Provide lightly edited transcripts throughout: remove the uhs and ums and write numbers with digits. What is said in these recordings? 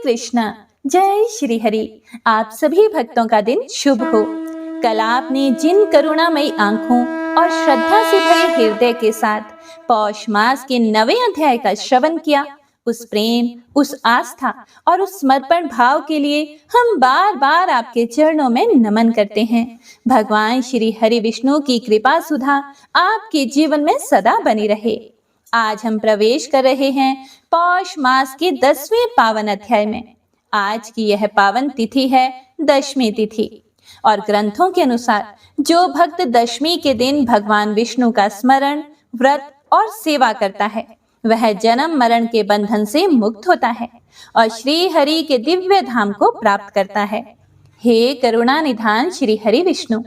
कृष्ण। जय श्री हरि। आप सभी भक्तों का दिन शुभ हो। कल आपने जिन करुणामयी आंखों और श्रद्धा से भरे हृदय के साथ पौष मास के 9वें अध्याय का श्रवण किया, उस प्रेम, उस आस्था और उस समर्पण भाव के लिए हम बार बार आपके चरणों में नमन करते हैं। भगवान श्री हरि विष्णु की कृपा सुधा आपके जीवन में सदा बनी रहे। आज हम प्रवेश कर रहे हैं पौष मास के 10वें पावन अध्याय में। आज की यह पावन तिथि है दशमी तिथि और ग्रंथों के अनुसार जो भक्त दशमी के दिन भगवान विष्णु का स्मरण, व्रत और सेवा करता है वह जन्म मरण के बंधन से मुक्त होता है और श्री हरि के दिव्य धाम को प्राप्त करता है। हे करुणा निधान श्री हरि विष्णु,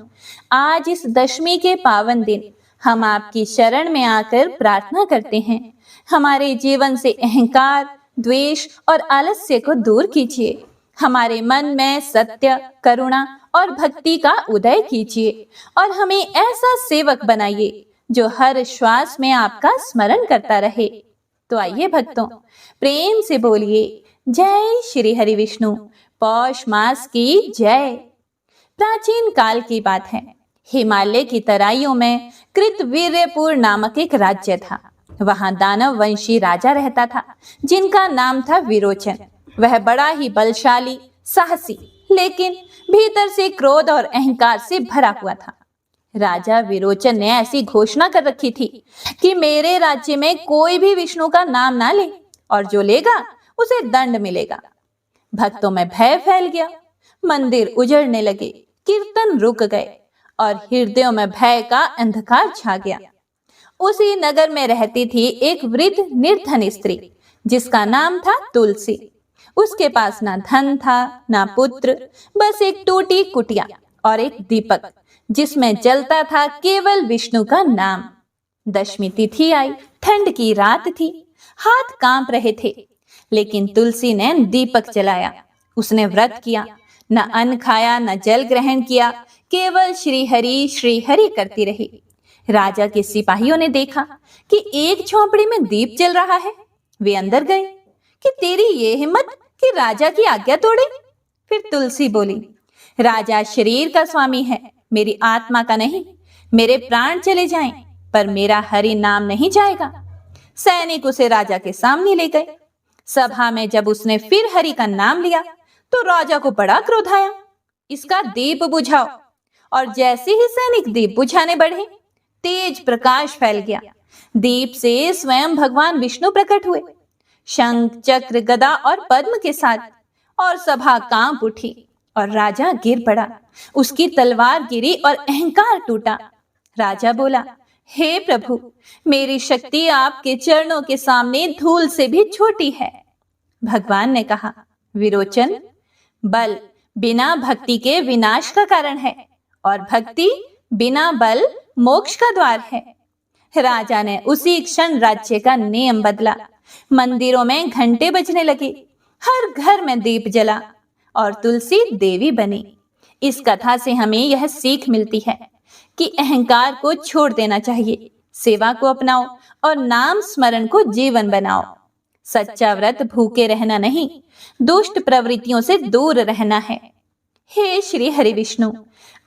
आज इस दशमी के पावन दिन हम आपकी शरण में आकर प्रार्थना करते हैं। हमारे जीवन से अहंकार, द्वेष और आलस्य को दूर कीजिए। हमारे मन में सत्य, करुणा और भक्ति का उदय कीजिए और हमें ऐसा सेवक बनाइए जो हर श्वास में आपका स्मरण करता रहे। तो आइए भक्तों, प्रेम से बोलिए जय श्री हरि विष्णु। पौष मास की जय। प्राचीन काल की बात है, हिमालय की तराइयों में कृतवीर्यपुर नामक एक राज्य था। वहां दानव वंशी राजा रहता था जिनका नाम था विरोचन। वह बड़ा ही बलशाली, साहसी, लेकिन भीतर से क्रोध और अहंकार से भरा हुआ था। राजा विरोचन ने ऐसी घोषणा कर रखी थी कि मेरे राज्य में कोई भी विष्णु का नाम ना ले और जो लेगा उसे दंड मिलेगा। भक्तों में भय फैल गया, मंदिर उजड़ने लगे, कीर्तन रुक गए और हृदयों में भय का अंधकार छा गया। उसी नगर में रहती थी एक वृद्ध निर्धन स्त्री जिसका नाम था तुलसी। उसके पास ना धन था, ना पुत्र, बस एक टूटी कुटिया और एक दीपक जिसमें जलता था केवल विष्णु का नाम। दशमी तिथि आई, ठंड की रात थी, हाथ कांप रहे थे, लेकिन तुलसी ने दीपक जलाया। उसने व्रत किया, न अन्न खाया, न जल ग्रहण किया, केवल श्री हरि करती रही। राजा के सिपाहियों ने देखा कि एक झोंपड़ी में दीप जल रहा है। वे अंदर गए कि तेरी ये हिम्मत कि राजा की आज्ञा तोड़े। फिर तुलसी बोली, राजा शरीर का स्वामी है, मेरी आत्मा का नहीं। मेरे प्राण चले जाएं पर मेरा हरि नाम नहीं जाएगा। सैनिक उसे राजा के सामने ले गए। सभा में जब उसने फिर हरि का नाम लिया तो राजा को बड़ा क्रोध आया। इसका दीप बुझाओ। और जैसे ही सैनिक दीप बुझाने बढ़े, तेज प्रकाश फैल गया। दीप से स्वयं भगवान विष्णु प्रकट हुए, शंख, चक्र, गदा और पद्म के साथ, और सभा कांप उठी और राजा गिर पड़ा। उसकी तलवार गिरी और अहंकार टूटा। राजा बोला, हे प्रभु, मेरी शक्ति आपके चरणों के सामने धूल से भी छोटी है। भगवान ने कहा, विरोचन, बल बिना भक्ति के विनाश का कारण है और भक्ति बिना बल मोक्ष का द्वार है। राजा ने उसी क्षण राज्य का नियम बदला। मंदिरों में घंटे बजने लगे, हर घर में दीप जला और तुलसी देवी बनी। इस कथा से हमें यह सीख मिलती है कि अहंकार को छोड़ देना चाहिए, सेवा को अपनाओ और नाम स्मरण को जीवन बनाओ। सच्चा व्रत भूखे रहना नहीं, दुष्ट प्रवृत्तियों से दूर रहना है। हे श्री हरि विष्णु,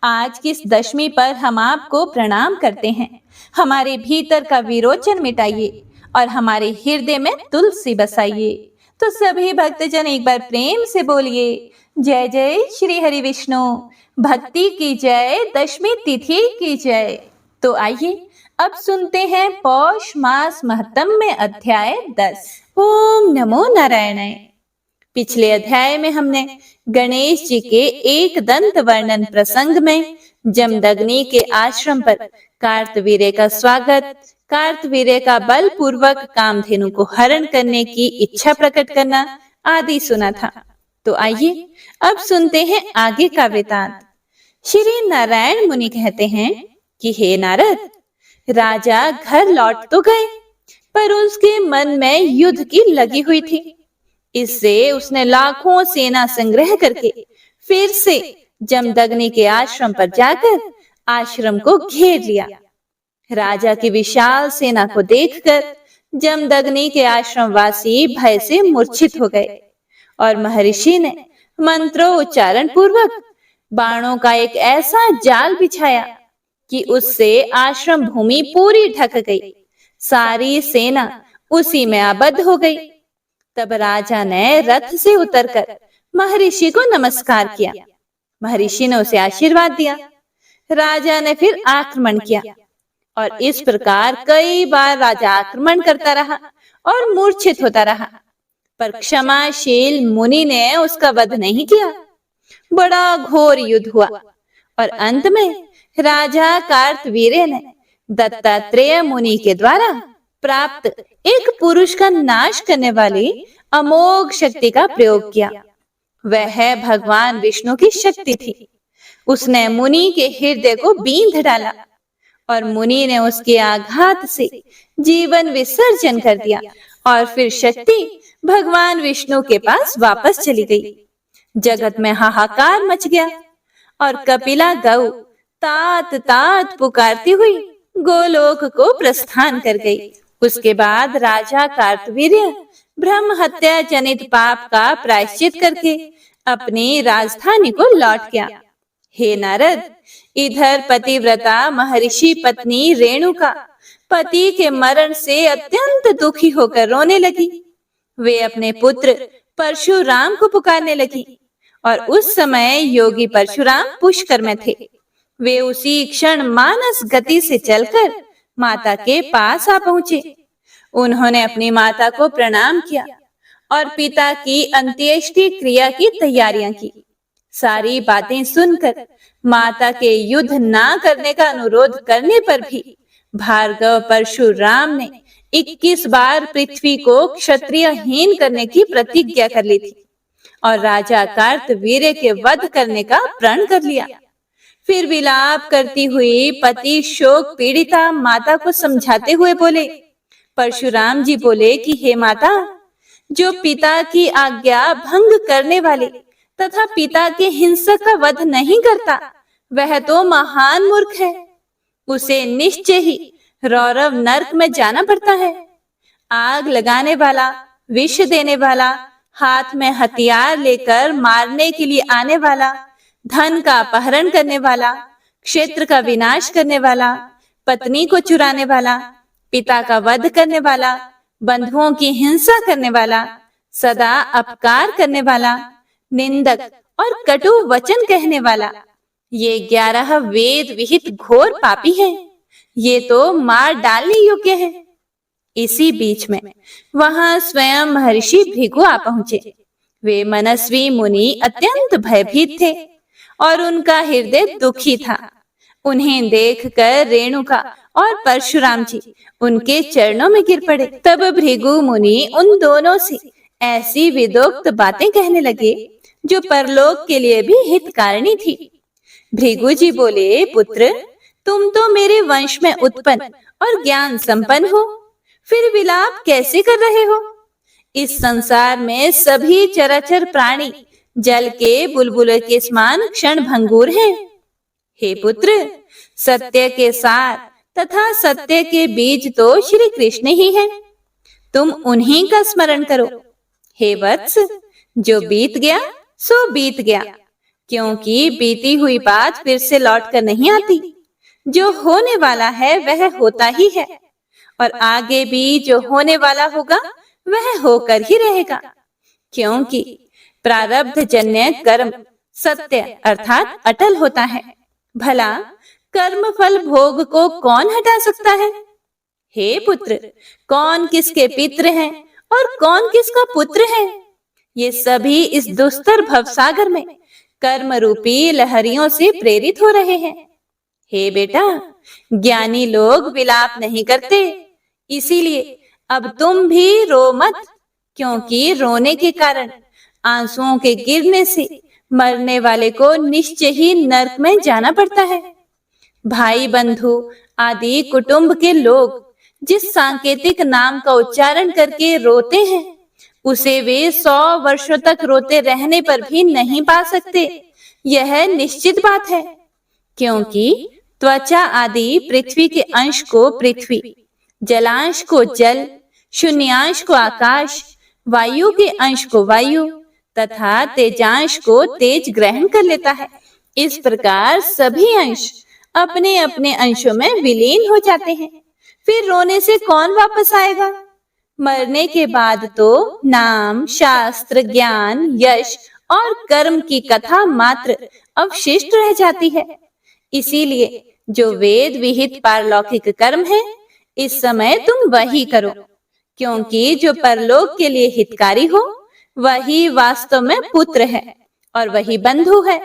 आज की इस दशमी पर हम आपको प्रणाम करते हैं। हमारे भीतर का विरोचन मिटाइए और हमारे हृदय में तुलसी बसाइए। तो सभी भक्तजन एक बार प्रेम से बोलिए जय जय श्री हरि विष्णु। भक्ति की जय, दशमी तिथि की जय। तो आइए अब सुनते हैं पौष मास महत्म्य अध्याय 10। ओम नमो नारायणाय। पिछले अध्याय में हमने गणेश जी के एक दंत वर्णन प्रसंग में जमदग्नि के आश्रम पर कार्तवीर्य का स्वागत, कार्तवीर्य का बलपूर्वक कामधेनु को हरण करने की इच्छा प्रकट करना आदि सुना था। तो आइए अब सुनते हैं आगे का वृतांत। श्री नारायण मुनि कहते हैं कि हे नारद, राजा घर लौट तो गए पर उसके मन में युद्ध की लगी हुई थी। इससे उसने लाखों सेना संग्रह करके फिर से जमदग्नि के आश्रम पर जाकर आश्रम को घेर लिया। राजा की विशाल सेना को देखकर जमदग्नि के आश्रम वासी भय से मूर्छित हो गए और महर्षि ने मंत्रोच्चारण पूर्वक बाणों का एक ऐसा जाल बिछाया कि उससे आश्रम भूमि पूरी ढक गई। सारी सेना उसी में आबद्ध हो गई। तब राजा ने रथ से उतरकर महर्षि को नमस्कार किया। महर्षि ने उसे आशीर्वाद दिया। राजा ने फिर आक्रमण किया और इस प्रकार कई बार राजा आक्रमण करता रहा और मूर्छित होता रहा, पर क्षमाशील मुनि ने उसका वध नहीं किया। बड़ा घोर युद्ध हुआ और अंत में राजा कार्तवीर्य ने दत्तात्रेय मुनि के द्वारा प्राप्त एक पुरुष का नाश करने वाली अमोघ शक्ति का प्रयोग किया। वह भगवान विष्णु की शक्ति थी। उसने मुनि के हृदय को बींध डाला और मुनि ने उसके आघात से जीवन विसर्जन कर दिया और फिर शक्ति भगवान विष्णु के पास वापस चली गई। जगत में हाहाकार मच गया और कपिला गौ तात तात पुकारती हुई गोलोक को प्रस्थान कर गई। उसके बाद राजा कार्तवीर्य ब्रह्म हत्या जनित पाप का प्रायश्चित करके अपनी राजधानी को लौट गया। हे नारद, इधर पतिव्रता महर्षि पत्नी रेणुका पति के मरण से अत्यंत दुखी होकर रोने लगी। वे अपने पुत्र परशुराम को पुकारने लगी और उस समय योगी परशुराम पुष्कर में थे। वे उसी क्षण मानस गति से चलकर माता के पास आ पहुंचे। उन्होंने अपनी माता को प्रणाम किया और पिता की अंत्येष्टि क्रिया की तैयारियां की। सारी बातें सुनकर माता के युद्ध ना करने का अनुरोध करने पर भी भार्गव परशुराम ने 21 बार पृथ्वी को क्षत्रियहीन करने की प्रतिज्ञा कर ली थी और राजा कार्तवीर्य के वध करने का प्रण कर लिया। फिर विलाप करती हुई पति शोक पीड़िता माता को समझाते हुए बोले। परशुराम जी बोले कि हे माता, जो पिता की आज्ञा भंग करने वाले तथा पिता के हिंसक का वध नहीं करता, वह तो महान मूर्ख है। उसे निश्चय ही रौरव नरक में जाना पड़ता है। आग लगाने वाला, विष देने वाला, हाथ में हथियार लेकर मारने के लिए आने वाला, धन का अपहरण करने वाला, क्षेत्र का विनाश करने वाला, पत्नी को चुराने वाला, पिता का वध करने वाला, बंधुओं की हिंसा करने वाला, सदा अपकार करने वाला, निंदक और कटु वचन कहने वाला, ये 11 वेद विहित घोर पापी है। ये तो मार डालने योग्य है। इसी बीच में वहां स्वयं महर्षि भृगु आ पहुंचे। वे मनस्वी मुनि अत्यंत भयभीत थे और उनका हृदय दुखी था। उन्हें देखकर रेणुका और परशुराम जी उनके चरणों में गिर पड़े। तब भृगु मुनि उन दोनों से ऐसी विदोक्त बातें कहने लगे जो परलोक के लिए भी हितकारिणी थी। भृगु जी बोले, पुत्र, तुम तो मेरे वंश में उत्पन्न और ज्ञान संपन्न हो, फिर विलाप कैसे कर रहे हो? इस संसार में सभी चराचर प्राणी जल के बुलबुले के समान क्षण भंगुर हैं। हे पुत्र, सत्य के सार तथा सत्य के बीज तो श्री कृष्ण ही हैं। तुम उन्हीं का स्मरण करो। हे वत्स, जो बीत गया सो बीत गया, क्योंकि बीती हुई बात फिर से लौट कर नहीं आती। जो होने वाला है वह होता ही है और आगे भी जो होने वाला होगा वह होकर ही रहेगा, क्योंकि प्रारब्ध जन्य कर्म सत्य अर्थात अटल होता है। भला कर्म फल भोग को कौन हटा सकता है? हे पुत्र, कौन किसके पितृ हैं और कौन किसका पुत्र है? ये सभी इस दुस्तर भवसागर में कर्म रूपी लहरियों से प्रेरित हो रहे हैं। हे बेटा, ज्ञानी लोग विलाप नहीं करते, इसीलिए अब तुम भी रो मत, क्योंकि रोने के कारण आंसुओं के गिरने से मरने वाले को निश्चय ही नरक में जाना पड़ता है। भाई बंधु आदि कुटुंब के लोग जिस सांकेतिक नाम का उच्चारण करके रोते हैं, उसे वे 100 वर्षों तक रोते रहने पर भी नहीं पा सकते। यह निश्चित बात है, क्योंकि त्वचा आदि पृथ्वी के अंश को पृथ्वी, जलांश को जल, शून्यांश को आकाश, वायु के अंश को वायु, तथा तेजांश को तेज ग्रहण कर लेता है। इस प्रकार सभी अंश अपने अपने अंशों में विलीन हो जाते हैं। फिर रोने से कौन वापस आएगा? मरने के बाद तो नाम, शास्त्र, ज्ञान, यश और कर्म की कथा मात्र अवशिष्ट रह जाती है। इसीलिए जो वेद विहित पारलौकिक कर्म है, इस समय तुम वही करो, क्योंकि जो परलोक के लिए हितकारी हो वही वास्तव में पुत्र है और वही बंधु है।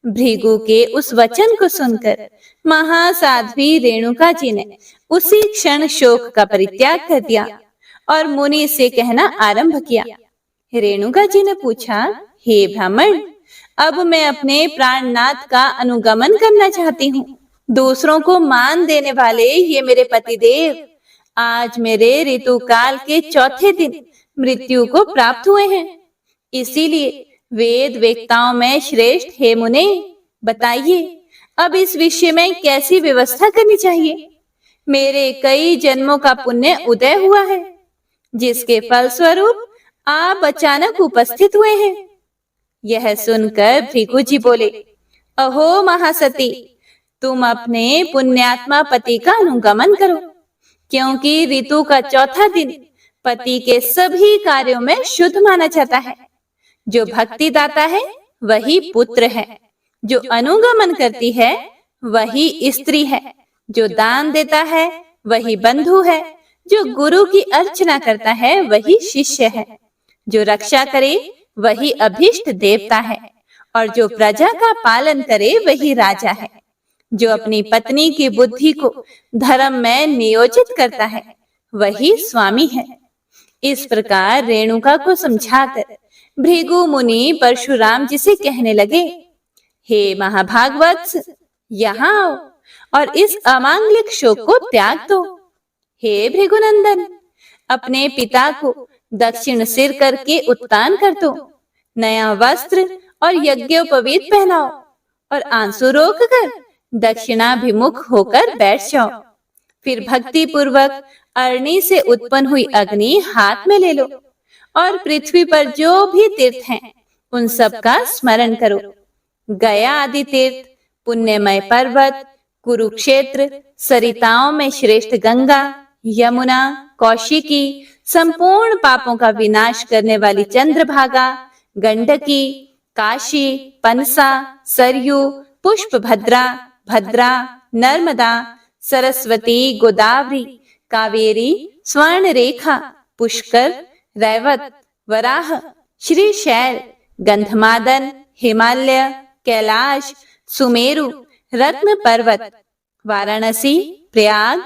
भृगु के उस वचन को सुनकर महासाध्वी रेणुका जी ने उसी क्षण शोक का परित्याग कर दिया और मुनि से कहना आरंभ किया। रेणुका जी ने पूछा, हे ब्राह्मण, अब मैं अपने प्राणनाथ का अनुगमन करना चाहती हूँ। दूसरों को मान देने वाले ये मेरे पतिदेव आज मेरे ऋतुकाल के चौथे दिन मृत्यु को प्राप्त हुए हैं। इसीलिए वेद वेत्ताओं में श्रेष्ठ हे मुने, बताइए अब इस विषय में कैसी व्यवस्था करनी चाहिए। मेरे कई जन्मों का पुण्य उदय हुआ है, जिसके फलस्वरूप आप अचानक उपस्थित हुए हैं। यह सुनकर भृगु जी बोले, अहो महासती, तुम अपने पुण्यात्मा पति का अनुगमन करो, क्योंकि ऋतु का चौथा दिन पति के सभी कार्यों में शुद्ध माना जाता है। जो भक्ति दाता है वही पुत्र है, जो अनुगमन करती है वही स्त्री है, जो दान देता है वही बंधु है, जो गुरु की अर्चना करता है वही शिष्य है, जो रक्षा करे वही अभिष्ट देवता है, और जो प्रजा का पालन करे वही राजा है, जो अपनी पत्नी की बुद्धि को धर्म में नियोजित करता है वही स्वामी है। इस प्रकार रेणुका को समझाकर भृगु मुनि परशुराम जी से कहने लगे, हे महाभागवत्स, यहाँ आओ और इस अमांगलिक शोक को त्याग दो। हे भृगुनंदन, अपने पिता को दक्षिण सिर करके उत्तान कर दो, नया वस्त्र और यज्ञोपवीत पहनाओ और आंसू रोक कर दक्षिणाभिमुख होकर बैठ जाओ। फिर भक्ति पूर्वक अरणी से उत्पन्न हुई अग्नि हाथ में ले लो और पृथ्वी पर जो भी तीर्थ हैं उन सब का स्मरण करो। गया आदि तीर्थ, पुण्यमय पर्वत, कुरुक्षेत्र, सरिताओं में श्रेष्ठ गंगा, यमुना, कौशिकी, संपूर्ण पापों का विनाश करने वाली चंद्रभागा, गंडकी, काशी, पनसा, सरयू, पुष्पभद्रा, भद्रा, नर्मदा, सरस्वती, गोदावरी, कावेरी, स्वर्णरेखा, पुष्कर, रैवत, वराह, श्रीशैल, गंधमादन, हिमालय, कैलाश, सुमेरु, रत्न पर्वत, वाराणसी, प्रयाग,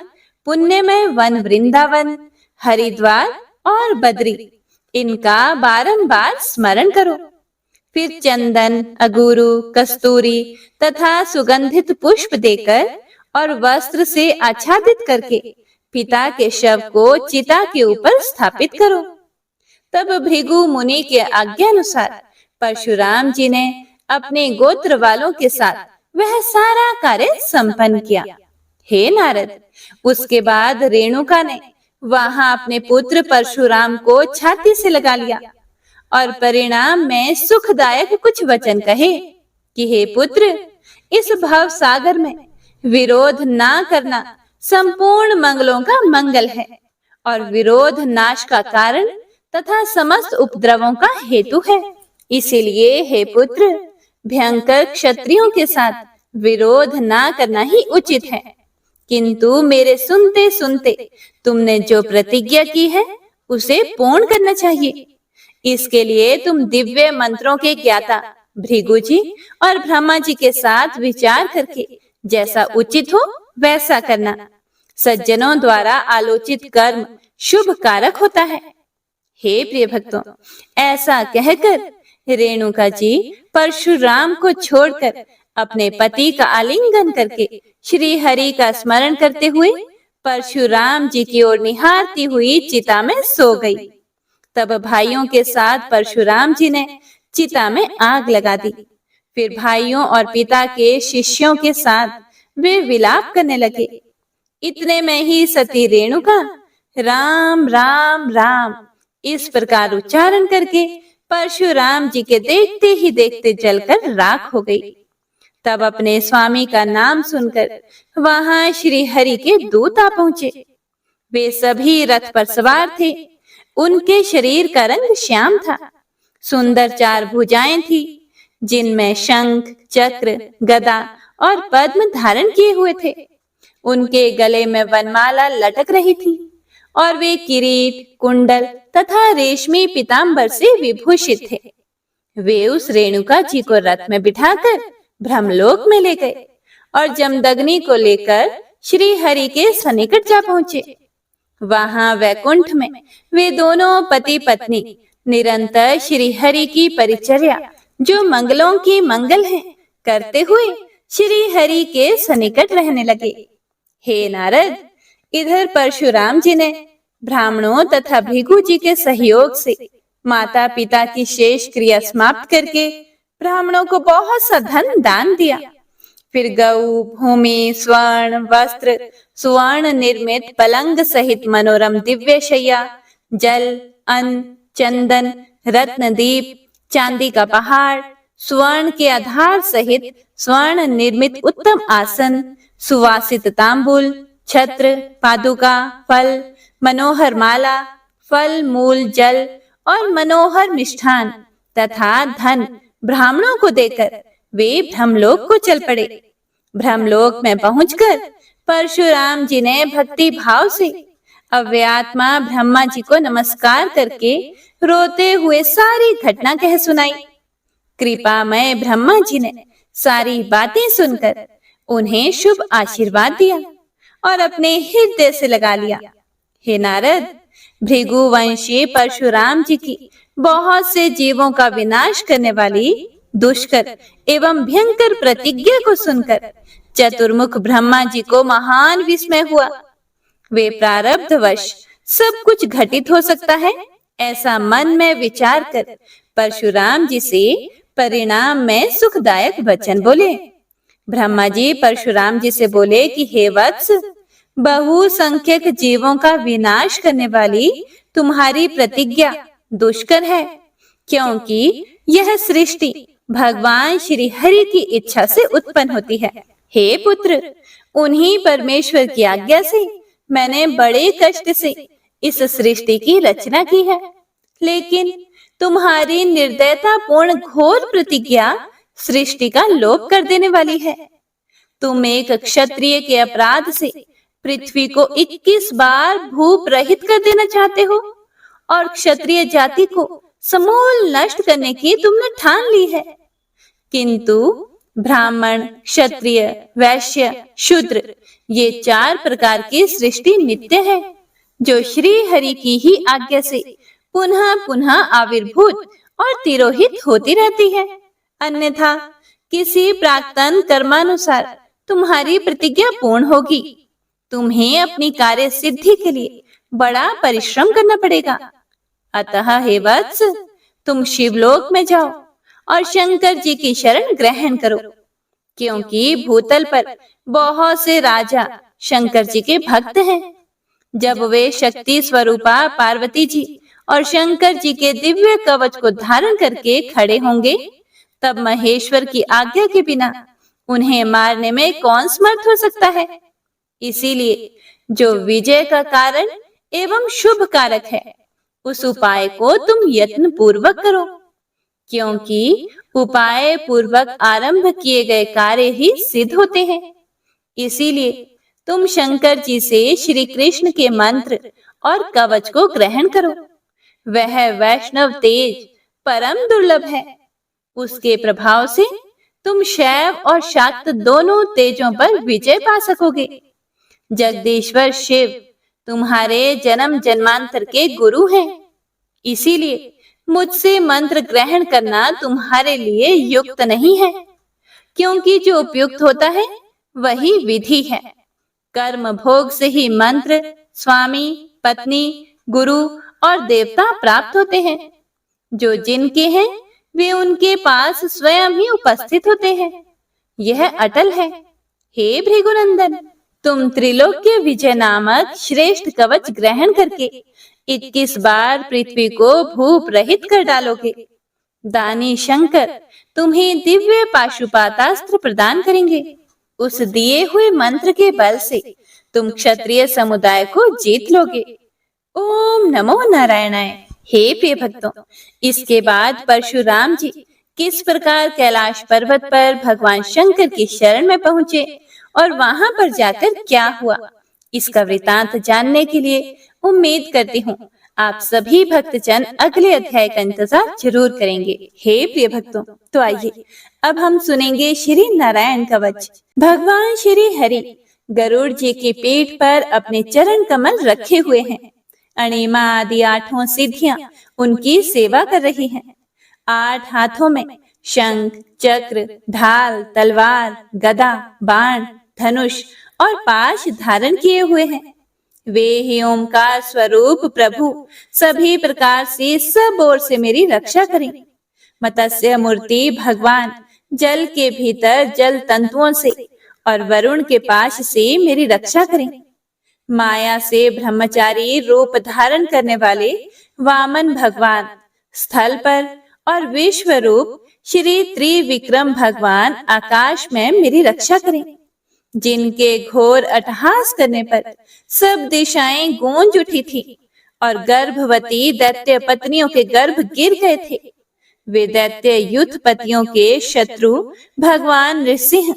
पुण्यमय वन वृंदावन, हरिद्वार और बद्री, इनका बारंबार स्मरण करो। फिर चंदन, अगुरु, कस्तूरी तथा सुगंधित पुष्प देकर और वस्त्र से आच्छादित करके पिता के शव को चिता के ऊपर स्थापित करो। तब भृगु मुनि के आज्ञानुसार परशुराम जी ने अपने गोत्र वालों के साथ वह सारा कार्य संपन्न किया। हे नारद, उसके बाद रेणुका ने वहां अपने पुत्र परशुराम को छाती से लगा लिया और परिणाम में सुखदायक कुछ वचन कहे कि हे पुत्र, इस भव सागर में विरोध ना करना संपूर्ण मंगलों का मंगल है और विरोध नाश का कारण तथा समस्त उपद्रवों का हेतु है। इसीलिए हे पुत्र, भयंकर क्षत्रियों के साथ विरोध ना करना ही उचित है। किंतु मेरे सुनते सुनते तुमने जो प्रतिज्ञा की है उसे पूर्ण करना चाहिए। इसके लिए तुम दिव्य मंत्रों के ज्ञाता भृगु जी और ब्रह्मा जी के साथ विचार करके जैसा उचित हो वैसा करना। सज्जनों द्वारा आलोचित कर्म शुभ कारक होता है। हे प्रिय भक्तों, ऐसा कहकर रेणुका जी परशुराम को छोड़कर अपने पति का आलिंगन करके श्री हरि का स्मरण करते हुए परशुराम जी की ओर निहारती हुई चिता में सो गई। तब भाइयों के साथ परशुराम जी ने चिता में आग लगा दी। फिर भाइयों और पिता के शिष्यों के साथ वे विलाप करने लगे। इतने में ही सती रेणुका राम राम राम इस प्रकार उच्चारण करके परशुराम जी के देखते ही देखते जलकर राख हो गई। तब अपने स्वामी का नाम सुनकर वहां श्री हरि के दूत आ पहुंचे। वे सभी रथ पर सवार थे। उनके शरीर का रंग श्याम था। सुंदर 4 भुजाएं थी, जिनमें शंख, चक्र, गदा और पद्म धारण किए हुए थे। उनके गले में वनमाला लटक रही थी और वे किरीट, कुंडल तथा रेशमी पीतांबर से विभूषित थे। वे उस रेणुका जी को रथ में बिठाकर ब्रह्मलोक में ले गए और जमदग्नि को लेकर श्री हरि के सन्निकट जा पहुंचे। वहां वैकुंठ में वे दोनों पति पत्नी निरंतर श्री हरि की परिचर्या, जो मंगलों की मंगल है, करते हुए श्री हरि के सन्निकट रहने लगे। हे नारद, इधर परशुराम जी ने ब्राह्मणों तथा भृगु जी के सहयोग से माता पिता की शेष क्रिया समाप्त करके ब्राह्मणों को बहुत सा धन दान दिया। फिर गौ, भूमि, स्वर्ण, वस्त्र, सुवर्ण निर्मित पलंग सहित मनोरम दिव्य शैया, जल, अन्न, चंदन, रत्न दीप, चांदी का पहाड़, स्वर्ण के आधार सहित स्वर्ण निर्मित उत्तम आसन, सुवासित तांबूल, छत्र, पादुका, फल, मनोहर माला, फल मूल, जल और मनोहर मिष्ठान तथा धन ब्राह्मणों को देकर वे ब्रह्मलोक को चल पड़े। ब्रह्मलोक में पहुंचकर परशुराम जी ने भक्ति भाव से अव्यात्मा ब्रह्मा जी को नमस्कार करके रोते हुए सारी घटना कह सुनाई। कृपामय ब्रह्मा जी ने सारी बातें सुनकर उन्हें शुभ आशीर्वाद दिया और अपने हृदय से लगा लिया। हे नारद, भृगुवंशी परशुराम जी की बहुत से जीवों का विनाश करने वाली दुष्कर एवं भयंकर प्रतिज्ञा को सुनकर चतुर्मुख ब्रह्मा जी को महान विस्मय हुआ। वे प्रारब्धवश सब कुछ घटित हो सकता है ऐसा मन में विचार कर परशुराम जी से परिणाम में सुखदायक वचन बोले। ब्रह्मा जी परशुराम जी से बोले कि हे वत्स, बहुसंख्यक जीवों का विनाश करने वाली तुम्हारी प्रतिज्ञा दुष्कर है, क्योंकि यह सृष्टि भगवान श्री हरि की इच्छा से उत्पन्न होती है। हे पुत्र, उन्हीं परमेश्वर की आज्ञा से मैंने बड़े कष्ट से इस सृष्टि की रचना की है, लेकिन तुम्हारी निर्दयता पूर्ण घोर प्रतिज्ञा सृष्टि का लोप कर देने वाली है। तुम एक क्षत्रिय के अपराध से पृथ्वी को 21 बार भूप रहित कर देना चाहते हो और क्षत्रिय जाति को समूल नष्ट करने की तुमने ठान ली है। किंतु ब्राह्मण, क्षत्रिय, वैश्य, शूद्र ये 4 प्रकार की सृष्टि नित्य है, जो श्री हरि की ही आज्ञा से पुनः पुनः आविर्भूत और तिरोहित होती रहती है। अन्यथा किसी प्राक्तन कर्मानुसार तुम्हारी प्रतिज्ञा पूर्ण होगी। तुम्हें अपनी कार्य सिद्धि के लिए बड़ा परिश्रम करना पड़ेगा। अतः हे वत्स, तुम शिवलोक में जाओ और शंकर जी की शरण ग्रहण करो, क्योंकि भूतल पर बहुत से राजा शंकर जी के भक्त हैं। जब वे शक्ति स्वरूपा पार्वती जी और शंकर जी के दिव्य कवच को धारण करके खड़े होंगे, तब महेश्वर की आज्ञा के बिना उन्हें मारने में कौन समर्थ हो सकता है। इसीलिए जो विजय का कारण एवं शुभ कारक है, उस उपाय को तुम यत्न पूर्वक करो, क्योंकि उपाय पूर्वक आरंभ किए गए कार्य ही सिद्ध होते हैं। इसीलिए तुम शंकर जी से श्री कृष्ण के मंत्र और कवच को ग्रहण करो। वह वैष्णव तेज परम दुर्लभ है। उसके प्रभाव से तुम शैव और शाक्त दोनों तेजों पर विजय पा सकोगे। जगदीश्वर शिव तुम्हारे जन्म जन्मांतर के गुरु हैं। इसीलिए मुझसे मंत्र ग्रहण करना तुम्हारे लिए युक्त नहीं है, क्योंकि जो उपयुक्त होता है वही विधि है। कर्म भोग से ही मंत्र, स्वामी, पत्नी, गुरु और देवता प्राप्त होते हैं। जो जिनके हैं वे उनके पास स्वयं ही उपस्थित होते हैं। यह अटल है। हे भृगुनंदन, तुम त्रिलोक्य विजय नामक श्रेष्ठ कवच ग्रहण करके 21 बार पृथ्वी को भूप रहित कर डालोगे। दानी शंकर तुम्हें दिव्य पाशुपातास्त्र प्रदान करेंगे। उस दिए हुए मंत्र के बल से तुम क्षत्रिय समुदाय को जीत लोगे। ओम नमो नारायणाय। हे प्रिय भक्तों, इसके बाद परशुराम जी किस प्रकार कैलाश पर्वत पर भगवान शंकर की शरण में पहुंचे और वहां पर जाकर क्या हुआ, इसका वृतांत जानने के लिए उम्मीद करती हूँ आप सभी भक्तजन अगले अध्याय का इंतजार जरूर करेंगे। हे प्रिय भक्तों, तो आइए अब हम सुनेंगे श्री नारायण का वचन। भगवान श्री हरि गरुड़ जी की पीठ पर अपने चरण कमल रखे हुए हैं। अणिमा आदि 8 सिद्धियां उनकी सेवा कर रही हैं। 8 हाथों में शंख, चक्र, ढाल, तलवार, गदा, बाण, धनुष और पाश धारण किए हुए हैं। वे ही ओमकार स्वरूप प्रभु सभी प्रकार से सब ओर से मेरी रक्षा करें। मत्स्य मूर्ति भगवान जल के भीतर जल तंतुओं से और वरुण के पाश से मेरी रक्षा करें। माया से ब्रह्मचारी रूप धारण करने वाले वामन भगवान स्थल पर और विश्व रूप श्री त्रिविक्रम भगवान आकाश में मेरी रक्षा करें। जिनके घोर अट्टहास करने पर सब दिशाएं गूंज उठी थी और गर्भवती दैत्य पत्नियों के गर्भ गिर गए थे। वे दैत्य युद्ध पतियों के शत्रु भगवान नृसिंह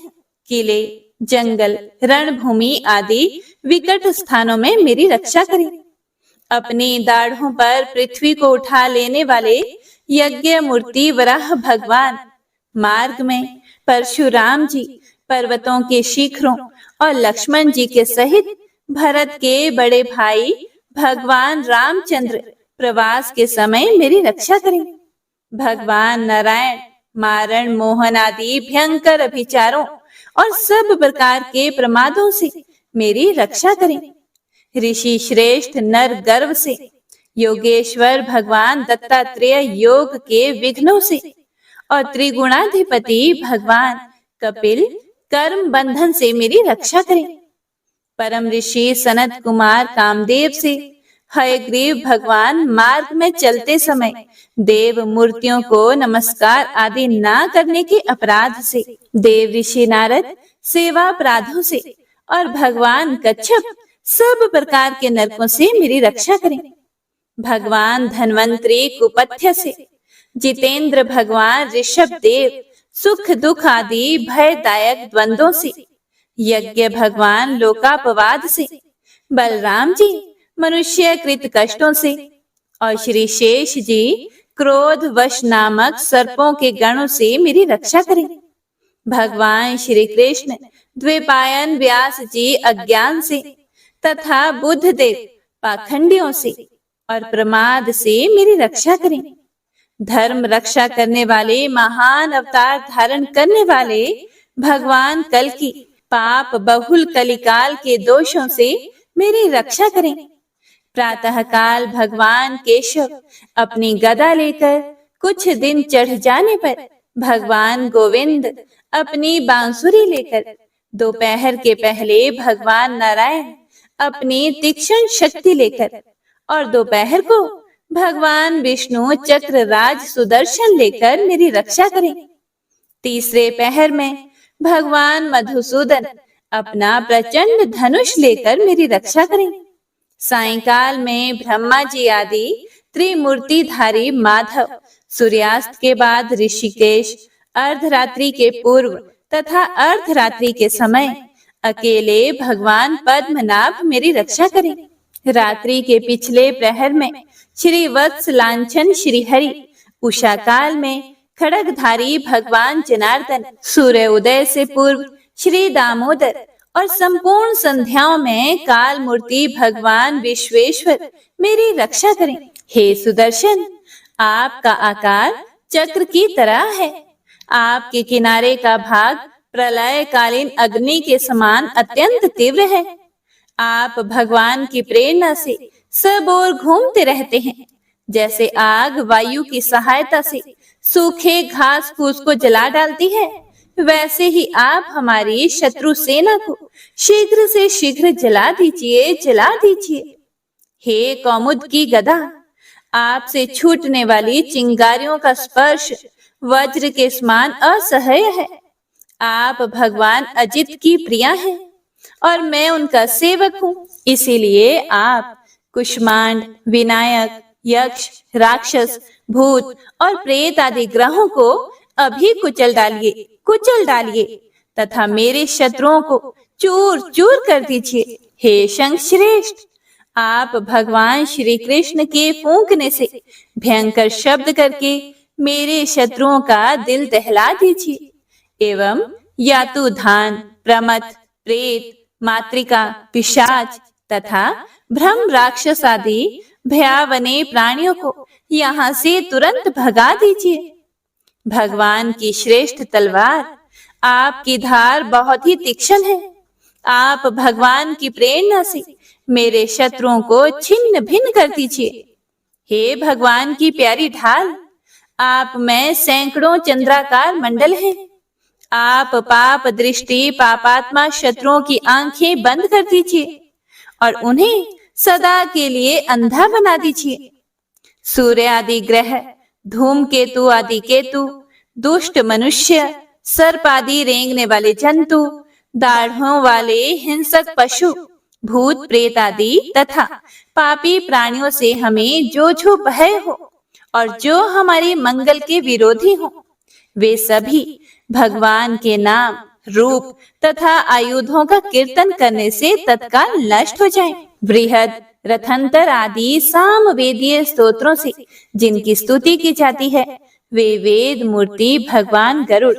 किले, जंगल, रणभूमि आदि विकट स्थानों में मेरी रक्षा करें। अपनी दाढ़ों पर पृथ्वी को उठा लेने वाले यज्ञ मूर्ति वराह भगवान मार्ग में परशुराम जी पर्वतों के शिखरों और लक्ष्मण जी के सहित भरत के बड़े भाई भगवान रामचंद्र प्रवास के समय मेरी रक्षा करें। भगवान नारायण मारण, मोहन आदि भयंकर अभिचारों और सब प्रकार के प्रमादों से मेरी रक्षा करें। ऋषि श्रेष्ठ नर गर्व से, योगेश्वर भगवान दत्तात्रेय योग के विघ्नों से और त्रिगुणाधिपति भगवान कपिल कर्म बंधन से मेरी रक्षा करें। परम ऋषि सनत कुमार कामदेव से, हयग्रीव भगवान मार्ग में चलते समय देव मूर्तियों को नमस्कार आदि ना करने के अपराध से, देव ऋषि नारद सेवा अपराधों से और भगवान कच्छप सब प्रकार के नरकों से मेरी रक्षा करें। भगवान धन्वंतरी कुपथ्य से, जितेंद्र भगवान ऋषभ देव सुख दुख आदि भयदायक द्वंद्वों से, यज्ञ भगवान लोकापवाद से, बलराम जी मनुष्य कृत कष्टों से और श्री शेष जी क्रोध वश नामक सर्पों के गणों से मेरी रक्षा करें। भगवान श्री कृष्ण द्विपायन व्यास जी अज्ञान से तथा बुद्ध देव पाखंडियों से और प्रमाद से मेरी रक्षा करें। धर्म रक्षा करने वाले महान अवतार धारण करने वाले भगवान कल की पाप बहुल कलिकाल के दोषों से मेरी रक्षा करें। प्रातः काल भगवान केशव अपनी गदा लेकर कुछ दिन चढ़ जाने पर भगवान गोविंद अपनी बांसुरी लेकर, दोपहर के पहले भगवान नारायण अपनी तीक्ष्ण शक्ति लेकर और दोपहर को भगवान विष्णु चक्र राज सुदर्शन लेकर मेरी रक्षा करें। तीसरे पहर में भगवान मधुसूदन अपना प्रचंड धनुष लेकर मेरी रक्षा करें। सायंकाल में ब्रह्मा जी आदि त्रिमूर्तिधारी माधव, सूर्यास्त के बाद ऋषिकेश, अर्धरात्रि के पूर्व तथा अर्धरात्रि के समय अकेले भगवान पद्मनाभ मेरी रक्षा करें। रात्रि के पिछले प्रहर में श्री वत्स लांछन श्री हरि, उषा काल में खड़गधारी भगवान जनार्दन, सूर्य उदय से पूर्व श्री दामोदर और संपूर्ण संध्याओं में काल मूर्ति भगवान विश्वेश्वर मेरी रक्षा करें। हे सुदर्शन, आपका आकार चक्र की तरह है। आपके किनारे का भाग प्रलय कालीन अग्नि के समान अत्यंत तीव्र है। आप भगवान की प्रेरणा से सब ओर घूमते रहते हैं। जैसे आग वायु की सहायता से सूखे घास फूस को जला डालती है, वैसे ही आप हमारी शत्रु सेना को शीघ्र से शीघ्र जला दीजिए, जला दीजिए। हे कौमुद की गदा, आपसे छूटने वाली चिंगारियों का स्पर्श वज्र के समान असह्य है। आप भगवान अजित की प्रिया हैं और मैं उनका सेवक हूँ। इसीलिए आप कुष्मांड, विनायक, यक्ष, राक्षस, भूत और प्रेत आदि ग्रहों को अभी कुचल डालिए तथा मेरे शत्रुओं को चूर चूर कर दीजिए। हे शंख श्रेष्ठ, आप भगवान श्री कृष्ण के फूंकने से भयंकर शब्द करके मेरे शत्रुओं का दिल दहला दीजिए एवं यातुधान, प्रमथ, प्रेत, मातृका, पिशाच तथा भ्रम राक्षस आदि भयावने प्राणियों को यहाँ से तुरंत भगा दीजिए। भगवान की श्रेष्ठ तलवार, आपकी धार बहुत ही तीक्ष्ण है। आप भगवान की प्रेरणा से मेरे शत्रुओं को छिन्न भिन्न कर दीजिए। हे भगवान की प्यारी ढाल, आप में सैकड़ों चंद्राकार मंडल हैं। आप पाप दृष्टि पापात्मा शत्रुओं की आंखें बंद कर दीजिए और उन्हें सदा के लिए अंधा बना दीजिए। सूर्य आदि ग्रह, धूमकेतु आदि केतु, दुष्ट मनुष्य, सर्प आदि रेंगने वाले जंतु, दाढ़ों वाले हिंसक पशु, भूत प्रेत आदि तथा पापी प्राणियों से हमें जो भय हो और जो हमारे मंगल के विरोधी हो, वे सभी भगवान के नाम, रूप तथा आयुधों का कीर्तन करने से तत्काल नष्ट हो जाएं। बृहद, रथंतर आदि सामवेदीय स्तोत्रों से जिनकी स्तुति की जाती है, वे वेद मूर्ति भगवान गरुड़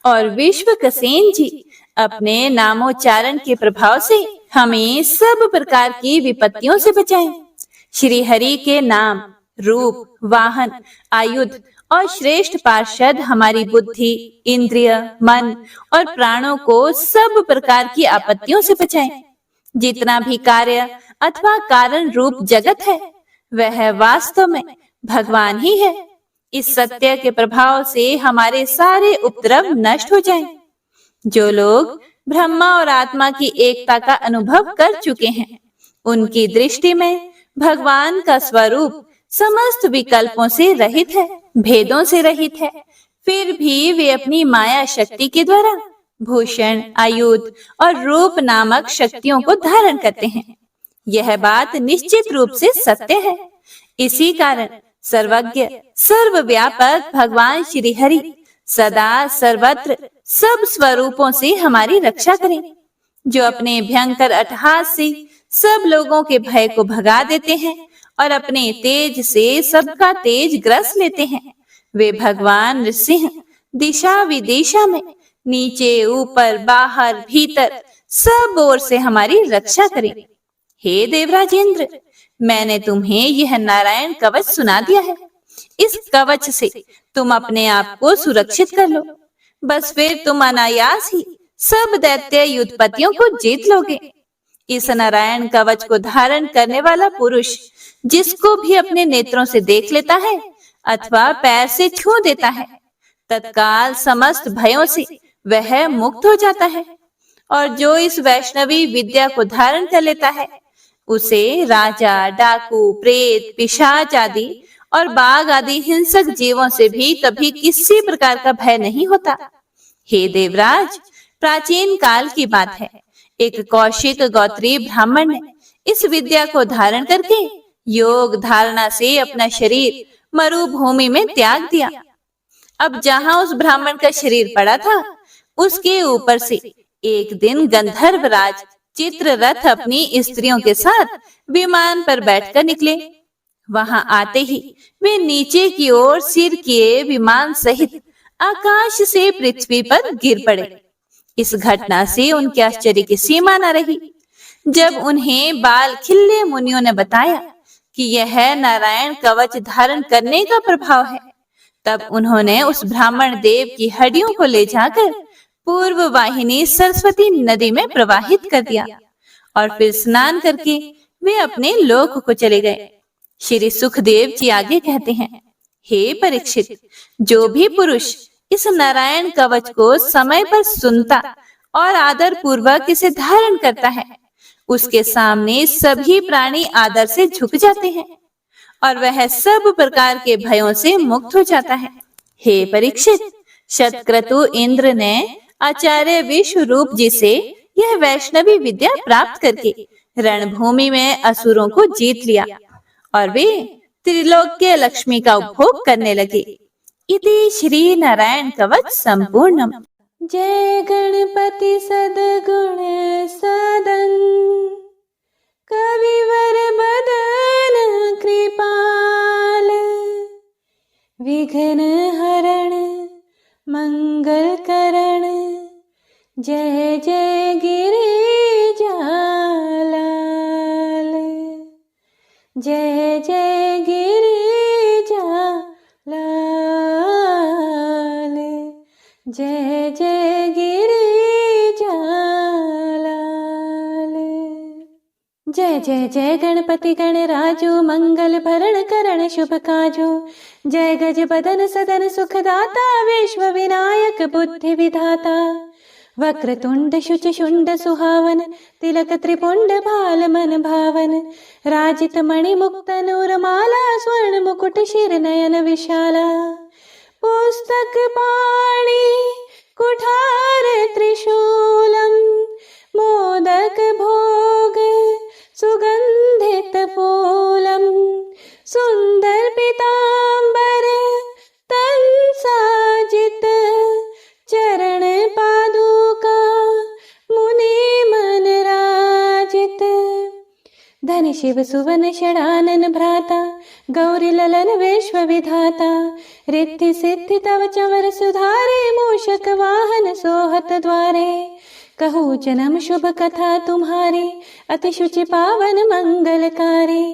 और विश्वक्सेन जी अपने नामोच्चारण के प्रभाव से हमें सब प्रकार की विपत्तियों से बचाएं। श्री हरि के नाम, रूप, वाहन, आयुध और श्रेष्ठ पार्षद हमारी बुद्धि, इंद्रिय, मन और प्राणों को सब प्रकार की आपत्तियों से बचाएं। जितना भी कार्य अथवा कारण रूप जगत है, वह वास्तव में भगवान ही है। इस सत्य के प्रभाव से हमारे सारे उपद्रव नष्ट हो जाएं। जो लोग ब्रह्मा और आत्मा की एकता का अनुभव कर चुके हैं, उनकी दृष्टि में भगवान का स्वरूप समस्त विकल्पों से रहित है, भेदों से रहित है। फिर भी वे अपनी माया शक्ति के द्वारा भूषण, आयुध और रूप नामक शक्तियों को धारण करते हैं। यह बात निश्चित रूप से सत्य है। इसी कारण सर्वज्ञ, सर्वव्यापक भगवान श्री हरि सदा सर्वत्र सब स्वरूपों से हमारी रक्षा करें। जो अपने भयंकर अट्टहास से सब लोगों के भय को भगा देते हैं और अपने तेज से सबका तेज ग्रस लेते हैं, वे भगवान नृसिंह दिशा विदिशा में नीचे, ऊपर, बाहर, भीतर सब ओर से हमारी रक्षा करें। हे देवराजेंद्र, मैंने तुम्हें यह नारायण कवच सुना दिया है। इस कवच से तुम अपने आप को सुरक्षित कर लो। बस फिर तुम अनायास ही सब दैत्य युद्धपतियों को जीत लोगे। इस नारायण कवच को धारण करने वाला पुरुष जिसको भी अपने नेत्रों से देख लेता है अथवा पैर से छू देता है, तत्काल समस्त भयों से वह मुक्त हो जाता है। और जो इस वैष्णवी विद्या को धारण कर लेता है, उसे राजा, डाकू, प्रेत, पिशाच आदि और बाघ आदि हिंसक जीवों से भी कभी किसी प्रकार का भय नहीं होता। हे देवराज, प्राचीन काल की बात है, एक कौशिक गोत्री ब्राह्मण ने इस विद्या को धारण करके योग धारणा से अपना शरीर मरुभूमि में त्याग दिया। अब जहां उस ब्राह्मण का शरीर पड़ा था, उसके ऊपर से एक दिन गंधर्वराज चित्ररथ अपनी स्त्रियों के साथ विमान पर बैठकर निकले। वहां आते ही वे नीचे की ओर सिर किए विमान सहित आकाश से पृथ्वी पर गिर पड़े। इस घटना से उनके आश्चर्य की सीमा न रही। जब उन्हें बाल खिल्ले मुनियों ने बताया कि यह नारायण कवच धारण करने का प्रभाव है, तब उन्होंने उस ब्राह्मण देव की हड्डियों को ले जाकर पूर्व वाहिनी सरस्वती नदी में प्रवाहित कर दिया और फिर स्नान करके वे अपने लोक को चले गए। श्री सुखदेव जी आगे कहते हैं, हे परीक्षित, जो भी पुरुष इस नारायण कवच को समय पर सुनता और आदर पूर्वक इसे धारण करता है, उसके सामने सभी प्राणी आदर से झुक जाते हैं और वह सब प्रकार के भयों से मुक्त हो जाता है। हे परीक्षित, शतक्रतु इंद्र ने आचार्य विश्वरूप जी से यह वैष्णवी विद्या प्राप्त करके रणभूमि में असुरों को जीत लिया और वे त्रिलोक्य लक्ष्मी का उपभोग करने लगे। इति श्री नारायण कवच संपूर्णम। जय गणपति सद्गुण सदन कविवर बदन कृपाल विघ्न हरण मंगल करण जय जय गिरिजालाल जय जय गिरिजालाल जय जय गिरिजालाल। जय जय जय गणपति गणराजो मंगल भरण करण शुभ काजो जय गज बदन सदन सुखदाता विश्व विनायक बुद्धि विधाता वक्रतुंड शुच शुंड सुहावन तिलक त्रिपुंड भाल मन भावन राजित मणि मुक्त नूर माला स्वर्ण मुकुट शिर नयन विशाला पुस्तक पाणि कुठार त्रिशूलम मोदक भोग सुगंधित फूलम सुंदर पीतांबर तन साजित चरण पादुका मुनि मन राजित धन शिव सुवन षडानन भ्राता गौरी ललन विश्व विधाता रिद्धि सिद्धि तव चवर सुधारे मूषक वाहन सोहत द्वारे कहूँ जन्म शुभ कथा तुम्हारी अति शुचि पावन मंगलकारी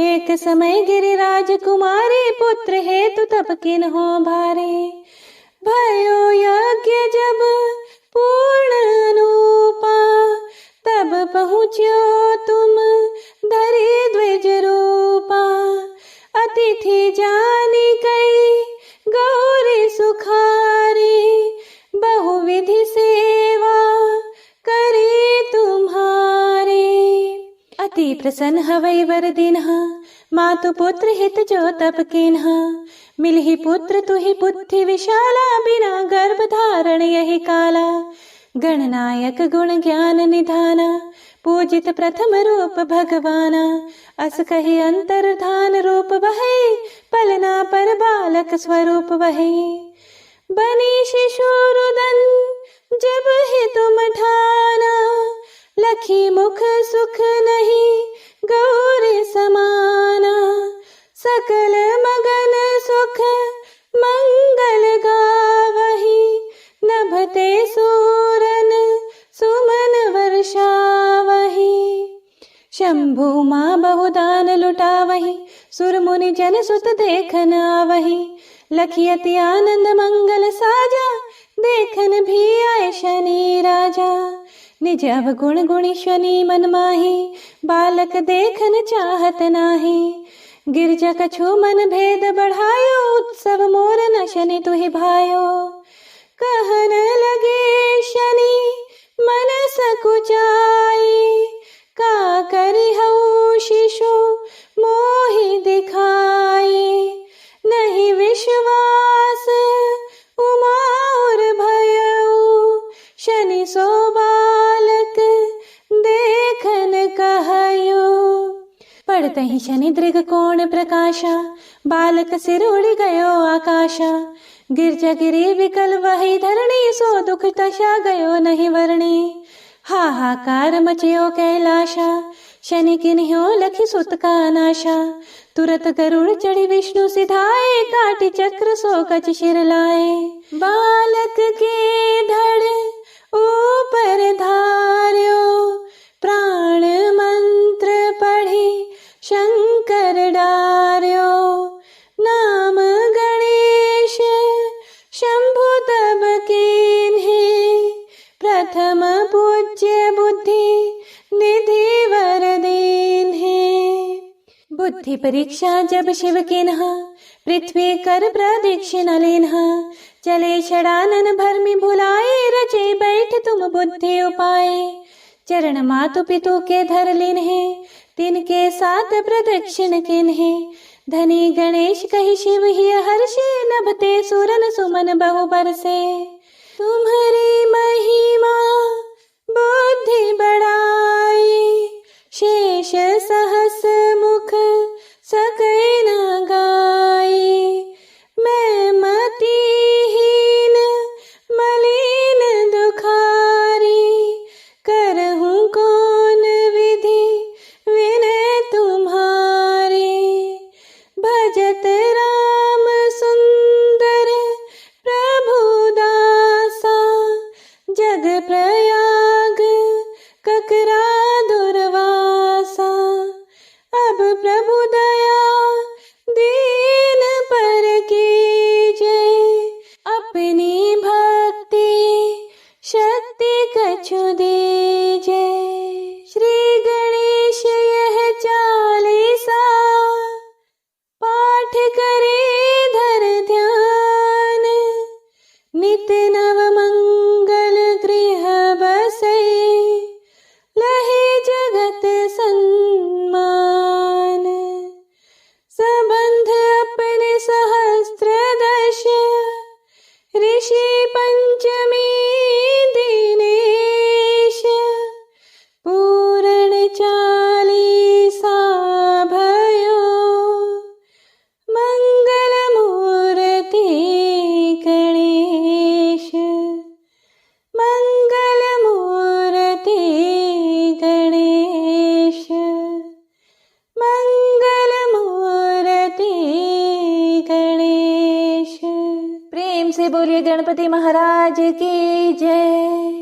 एक समय गिरिराज कुमारी पुत्र हेतु तप किन हो भारे भयो यज्ञ जब पूर्ण अनुपा तब पहुँच्यो तुम धरि द्विज रूपा अतिथि जानी कई गौरी सुखारी बहुविधि सेवा करी तुम्हारी अति प्रसन्न हवै वर दिन्हा मातु पुत्र हित जो तप किन्हा मिलहि पुत्र तुहि बुद्धि विशाला बिना गर्भ धारण यही काला गणनायक गुण ज्ञान निधाना पूजित प्रथम रूप भगवाना अस कहि अंतर्धान रूप वही पलना पर बालक स्वरूप वही बनी शिशु रुदन जब ही तुम ठाना लखी मुख सुख नहीं गौरी समाना सकल मगन सुख मंगल गावही नभते सूरन सुमन वर्षावही शंभु माँ बहुदान लुटावही सुर मुनि जन सुत देखन आवही लखियति आनंद मंगल साजा देखन भी आए शनि राजा निज अवगुण गुणी शनि मन माही बालक देखन चाहत नाही गिरजा कछु मन भेद बढ़ायो उत्सव मोर न शनि तुहि भायो कहन लगे शनि मन सकुचाई का करी हऊ शिशु मोहि दिखाई नहीं विश्वास उमा और भयऊ शनि सो बालक देखन कहयो पढ़ते ही शनि दृग कोण प्रकाशा बालक सिर उड़ गयो आकाशा गिरजा गिरी विकल वही धरणी सो दुख तशा गयो नहीं वर्णी हाहाकार मचयो कैलाशा शनि किन्ह्यो लखी सुत का नाशा तुरत गरुड़ चढ़ी विष्णु सिधाए काटी चक्र सो कच शिर लाए बालक के धड़ ऊपर धार्यो प्राण मंत्र पढ़ी शंकर डार्यो नाम गणेश शंभु तब कीन्हे प्रथम पूज्य बुद्धि निधि वर दीन्हे बुद्धि परीक्षा जब शिव किन्हा पृथ्वी कर प्रदक्षिणा लेन्हा चले षडानन भरमि भुलाए रचे बैठ तुम बुद्धि उपाय चरण मातु पितु के धर लिन्हे तिनके साथ प्रदक्षिण किन्हे धनी गणेश कहि शिव ही हर्षे, नभते सुरन सुमन बहु बरसे। तुम्हारी महिमा बुद्धि बढ़ाई, शेष सहस मुख सकै न गाई। मैं मतिहीन मलिन दुखारी, करहूँ कौन विधि विनय तुम्हारी। भजत राम सुंदर प्रभु दासा, जग प्रयाग ककरा दुर्वासा। अब प्रभु दया दीन पर कीजे, अपनी भक्ति शक्ति कछु दीजे। श्री गणेश यह चालीसा, पाठ करे धर ध्यान। नित नव मंगल गृह बसे, लहे जगत सन्मान। सबंध अपने सहस्त्र दश, ऋषि पंचमी दिनेश। पूर्ण चालीसा भयो, मंगल मूर्ति गणेश। मंगल मूर्ति गणेश। मंगल मूर्ति गणेश। प्रेम से बोलिए गणपति महाराज की जय।